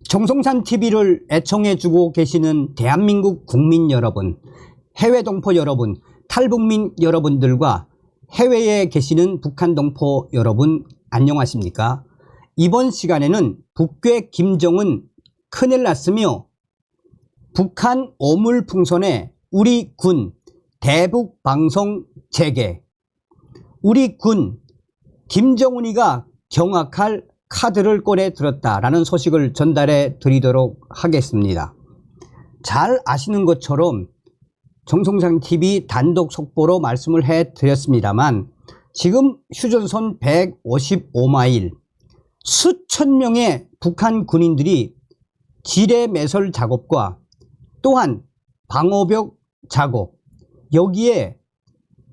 정성산 TV를 애청해주고 계시는 대한민국 국민 여러분, 해외 동포 여러분, 탈북민 여러분들과 해외에 계시는 북한 동포 여러분 안녕하십니까? 이번 시간에는 북괴 김정은 큰일 났으며 북한 오물풍선에 우리 군 대북 방송 재개, 우리 군 김정은이가 경악할 카드를 꺼내 들었다라는 소식을 전달해 드리도록 하겠습니다. 잘 아시는 것처럼 정성산 TV 단독 속보로 말씀을 해 드렸습니다만 지금 휴전선 155마일 수천 명의 북한 군인들이 지뢰 매설 작업과 또한 방호벽 작업, 여기에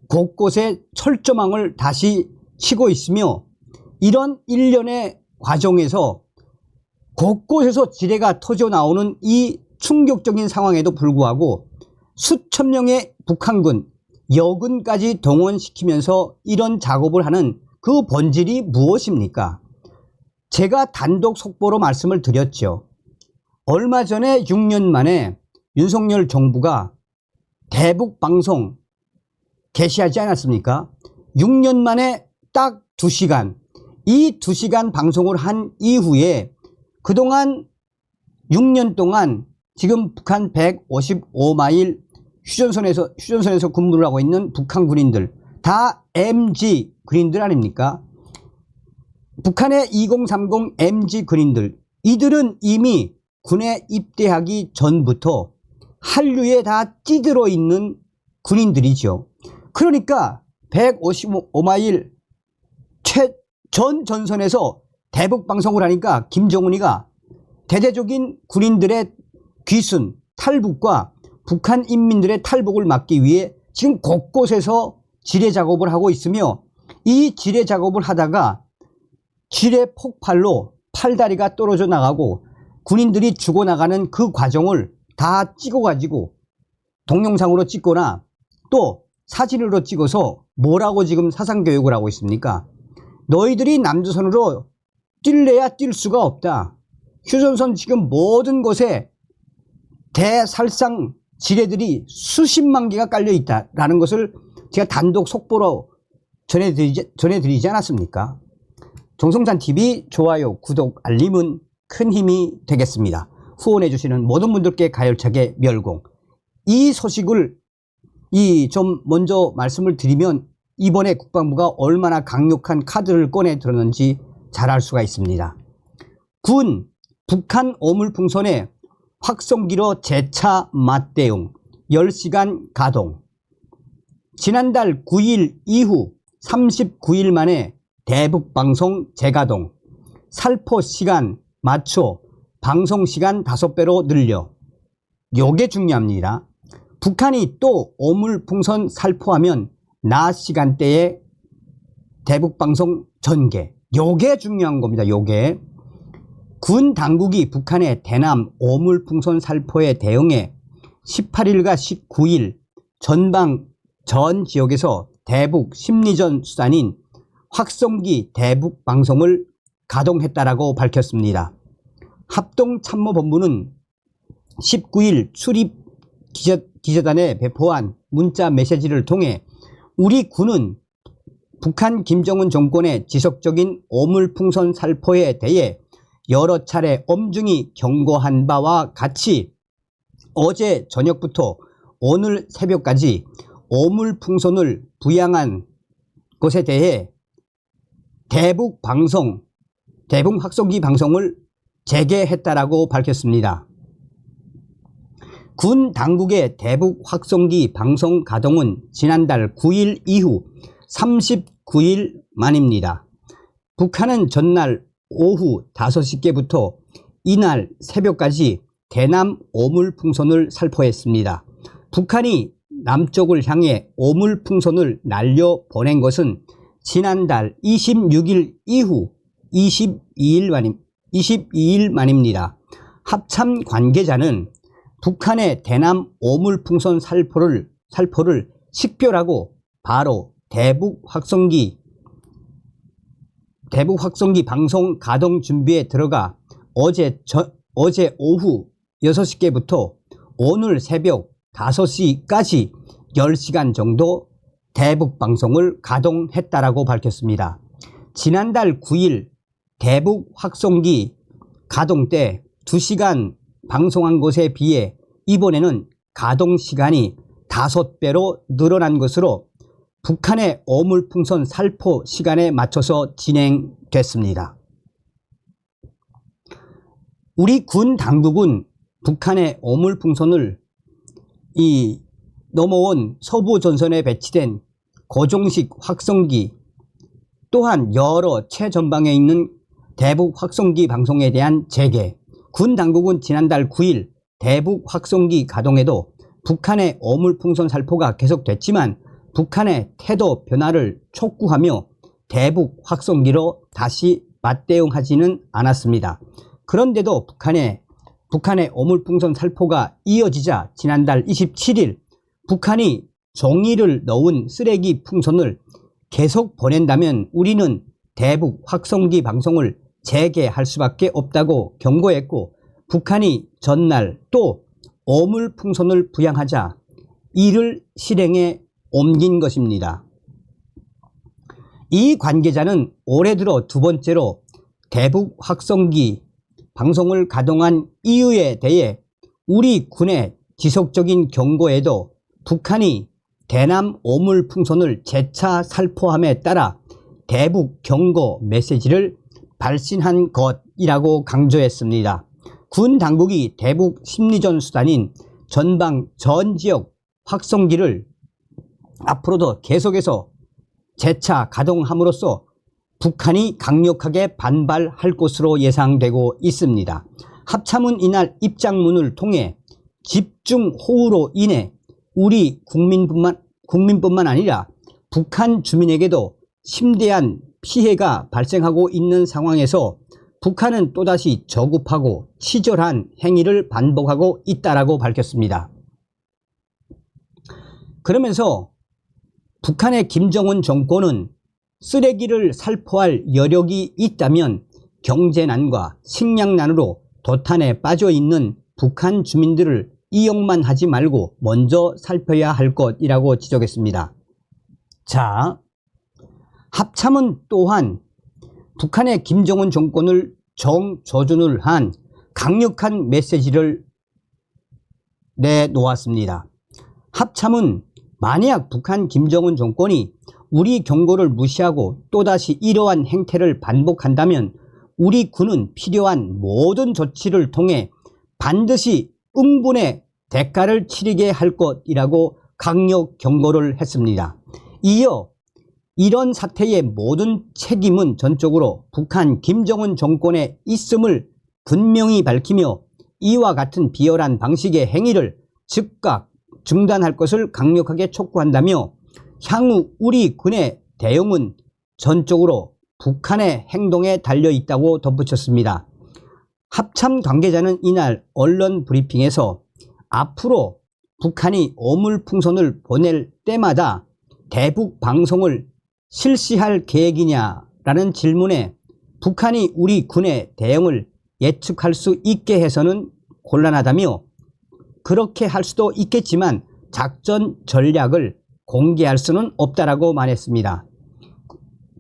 곳곳에 철조망을 다시 치고 있으며 이런 일련의 과정에서 곳곳에서 지뢰가 터져 나오는 이 충격적인 상황에도 불구하고 수천 명의 북한군 여군까지 동원시키면서 이런 작업을 하는 그 본질이 무엇입니까? 제가 단독 속보로 말씀을 드렸죠. 얼마 전에 6년 만에 윤석열 정부가 대북 방송 개시하지 않았습니까? 6년 만에 딱 2시간, 이 2시간 방송을 한 이후에 그동안 6년 동안 지금 북한 155마일 휴전선에서 근무를 하고 있는 북한 군인들 다 MG 군인들 아닙니까? 북한의 2030 MG 군인들, 이들은 이미 군에 입대하기 전부터 한류에 다 찌들어 있는 군인들이죠. 그러니까 155마일 전 전선에서 대북 방송을 하니까 김정은이가 대대적인 군인들의 귀순, 탈북과 북한 인민들의 탈북을 막기 위해 지금 곳곳에서 지뢰 작업을 하고 있으며 이 지뢰 작업을 하다가 지뢰 폭발로 팔다리가 떨어져 나가고 군인들이 죽어나가는 그 과정을 다 찍어가지고 동영상으로 찍거나 또 사진으로 찍어서 뭐라고 지금 사상교육을 하고 있습니까? 너희들이 남조선으로 뛸래야 뛸 수가 없다. 휴전선 지금 모든 곳에 대살상 지뢰들이 수십만 개가 깔려 있다라는 것을 제가 단독 속보로 전해드리지 않았습니까? 정성산 TV 좋아요, 구독, 알림은 큰 힘이 되겠습니다. 후원해 주시는 모든 분들께 가열차게 멸공. 이 소식을 좀 먼저 말씀을 드리면 이번에 국방부가 얼마나 강력한 카드를 꺼내 들었는지 잘 알 수가 있습니다. 군 북한 오물풍선에 확성기로 재차 맞대응 10시간 가동. 지난달 9일 이후 39일 만에 대북방송 재가동. 살포 시간 맞춰 방송 시간 5배로 늘려. 요게 중요합니다. 북한이 또 오물풍선 살포하면 낮 시간대에 대북방송 전개. 요게 중요한 겁니다. 요게. 군 당국이 북한의 대남 오물풍선 살포에 대응해 18일과 19일 전방 전 지역에서 대북 심리전 수단인 확성기 대북 방송을 가동했다라고 밝혔습니다. 합동참모본부는 19일 출입 기자단에 배포한 문자 메시지를 통해 우리 군은 북한 김정은 정권의 지속적인 오물풍선 살포에 대해 여러 차례 엄중히 경고한 바와 같이 어제 저녁부터 오늘 새벽까지 오물풍선을 부양한 것에 대해 대북 확성기 방송을 재개했다라고 밝혔습니다. 군 당국의 대북 확성기 방송 가동은 지난달 9일 이후 39일 만입니다. 북한은 전날 오후 5시께부터 이날 새벽까지 대남 오물풍선을 살포했습니다. 북한이 남쪽을 향해 오물풍선을 날려보낸 것은 지난달 26일 이후 22일 만입니다. 합참 관계자는 북한의 대남 오물풍선 살포를 식별하고 바로 대북 확성기 방송 가동 준비에 들어가 어제 어제 오후 6시께부터 오늘 새벽 5시까지 10시간 정도 대북 방송을 가동했다라고 밝혔습니다. 지난달 9일 대북 확성기 가동 때 2시간 방송한 것에 비해 이번에는 가동 시간이 5배로 늘어난 것으로 북한의 어물풍선 살포 시간에 맞춰서 진행됐습니다. 우리 군 당국은 북한의 어물풍선을 넘어온 서부 전선에 배치된 고종식 확성기 또한 여러 최전방에 있는 대북 확성기 방송에 대한 재개, 군 당국은 지난달 9일 대북 확성기 가동에도 북한의 어물풍선 살포가 계속됐지만 북한의 태도 변화를 촉구하며 대북 확성기로 다시 맞대응하지는 않았습니다. 그런데도 북한의 어물풍선 살포가 이어지자 지난달 27일 북한이 종이를 넣은 쓰레기 풍선을 계속 보낸다면 우리는 대북 확성기 방송을 재개할 수밖에 없다고 경고했고, 북한이 전날 또 어물풍선을 부양하자 이를 실행에 옮긴 것입니다. 이 관계자는 올해 들어 두 번째로 대북 확성기 방송을 가동한 이유에 대해 우리 군의 지속적인 경고에도 북한이 대남 어물풍선을 재차 살포함에 따라 대북 경고 메시지를 발신한 것이라고 강조했습니다. 군 당국이 대북 심리전 수단인 전방 전 지역 확성기를 앞으로도 계속해서 재차 가동함으로써 북한이 강력하게 반발할 것으로 예상되고 있습니다. 합참은 이날 입장문을 통해 집중 호우로 인해 우리 국민뿐만 아니라 북한 주민에게도 심대한 피해가 발생하고 있는 상황에서 북한은 또다시 저급하고 치졸한 행위를 반복하고 있다라고 밝혔습니다. 그러면서 북한의 김정은 정권은 쓰레기를 살포할 여력이 있다면 경제난과 식량난으로 도탄에 빠져 있는 북한 주민들을 이용만 하지 말고 먼저 살펴야 할 것이라고 지적했습니다. 자, 합참은 또한 북한의 김정은 정권을 정조준을 한 강력한 메시지를 내놓았습니다. 합참은 만약 북한 김정은 정권이 우리 경고를 무시하고 또다시 이러한 행태를 반복한다면 우리 군은 필요한 모든 조치를 통해 반드시 응분의 대가를 치르게 할 것이라고 강력 경고를 했습니다. 이어 이런 사태의 모든 책임은 전적으로 북한 김정은 정권에 있음을 분명히 밝히며 이와 같은 비열한 방식의 행위를 즉각 중단할 것을 강력하게 촉구한다며 향후 우리 군의 대응은 전적으로 북한의 행동에 달려있다고 덧붙였습니다. 합참 관계자는 이날 언론 브리핑에서 앞으로 북한이 어물풍선을 보낼 때마다 대북 방송을 실시할 계획이냐라는 질문에 북한이 우리 군의 대응을 예측할 수 있게 해서는 곤란하다며 그렇게 할 수도 있겠지만 작전 전략을 공개할 수는 없다라고 말했습니다.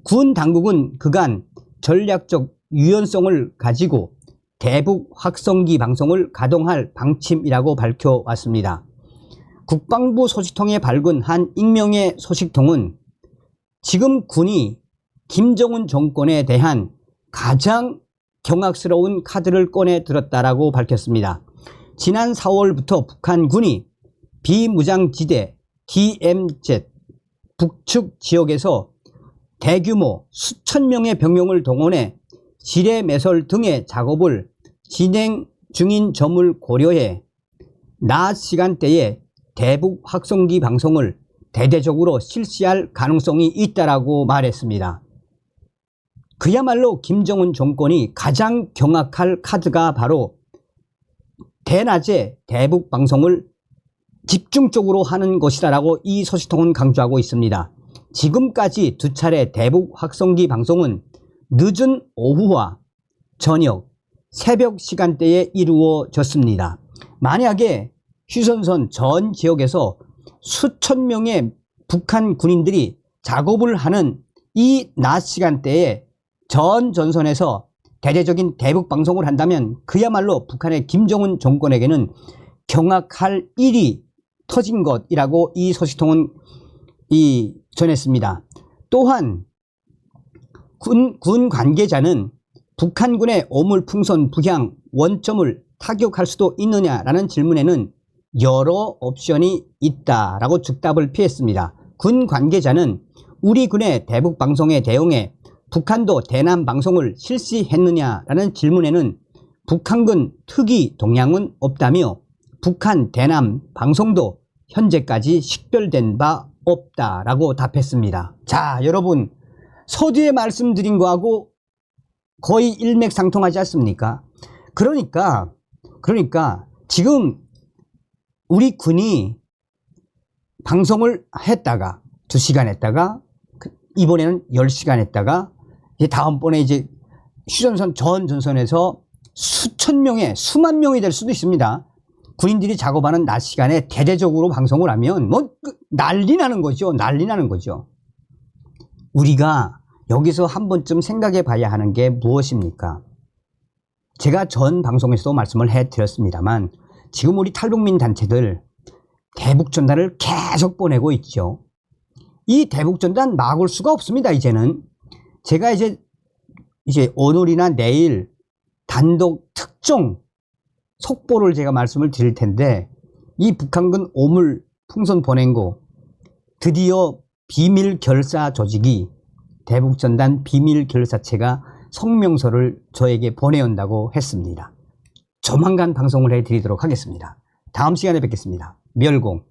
군 당국은 그간 전략적 유연성을 가지고 대북 확성기 방송을 가동할 방침이라고 밝혀왔습니다. 국방부 소식통에 밝은 한 익명의 소식통은 지금 군이 김정은 정권에 대한 가장 경악스러운 카드를 꺼내 들었다라고 밝혔습니다. 지난 4월부터 북한군이 비무장지대 DMZ 북측 지역에서 대규모 수천 명의 병력을 동원해 지뢰 매설 등의 작업을 진행 중인 점을 고려해 낮 시간대에 대북 확성기 방송을 대대적으로 실시할 가능성이 있다라고 말했습니다. 그야말로 김정은 정권이 가장 경악할 카드가 바로 대낮에 대북 방송을 집중적으로 하는 것이다라고 이 소식통은 강조하고 있습니다. 지금까지 두 차례 대북 확성기 방송은 늦은 오후와 저녁, 새벽 시간대에 이루어졌습니다. 만약에 휴전선 전 지역에서 수천 명의 북한 군인들이 작업을 하는 이 낮 시간대에 전 전선에서 대대적인 대북 방송을 한다면 그야말로 북한의 김정은 정권에게는 경악할 일이 터진 것이라고 이 소식통은 전했습니다. 또한 군 관계자는 북한군의 오물풍선 부향 원점을 타격할 수도 있느냐라는 질문에는 여러 옵션이 있다라고 즉답을 피했습니다. 군 관계자는 우리 군의 대북 방송에 대응해 북한도 대남 방송을 실시했느냐라는 질문에는 북한군 특이 동향은 없다며 북한 대남 방송도 현재까지 식별된 바 없다라고 답했습니다. 자, 여러분, 서두에 말씀드린 거하고 거의 일맥상통하지 않습니까? 그러니까 지금 우리 군이 방송을 했다가 2시간 했다가 이번에는 10시간 했다가 이제 다음번에 이제 휴전선 전 전선에서 수천 명의 수만 명이 될 수도 있습니다. 군인들이 작업하는 낮 시간에 대대적으로 방송을 하면 뭐 난리 나는 거죠. 난리 나는 거죠. 우리가 여기서 한 번쯤 생각해 봐야 하는 게 무엇입니까? 제가 전 방송에서도 말씀을 해드렸습니다만 지금 우리 탈북민 단체들 대북전단을 계속 보내고 있죠. 이 대북전단 막을 수가 없습니다. 이제는 제가 이제 오늘이나 내일 단독 특종 속보를 제가 말씀을 드릴 텐데 이 북한군 오물 풍선 보낸 거 드디어 비밀 결사 조직이 대북전단 비밀 결사체가 성명서를 저에게 보내온다고 했습니다. 조만간 방송을 해드리도록 하겠습니다. 다음 시간에 뵙겠습니다. 멸공.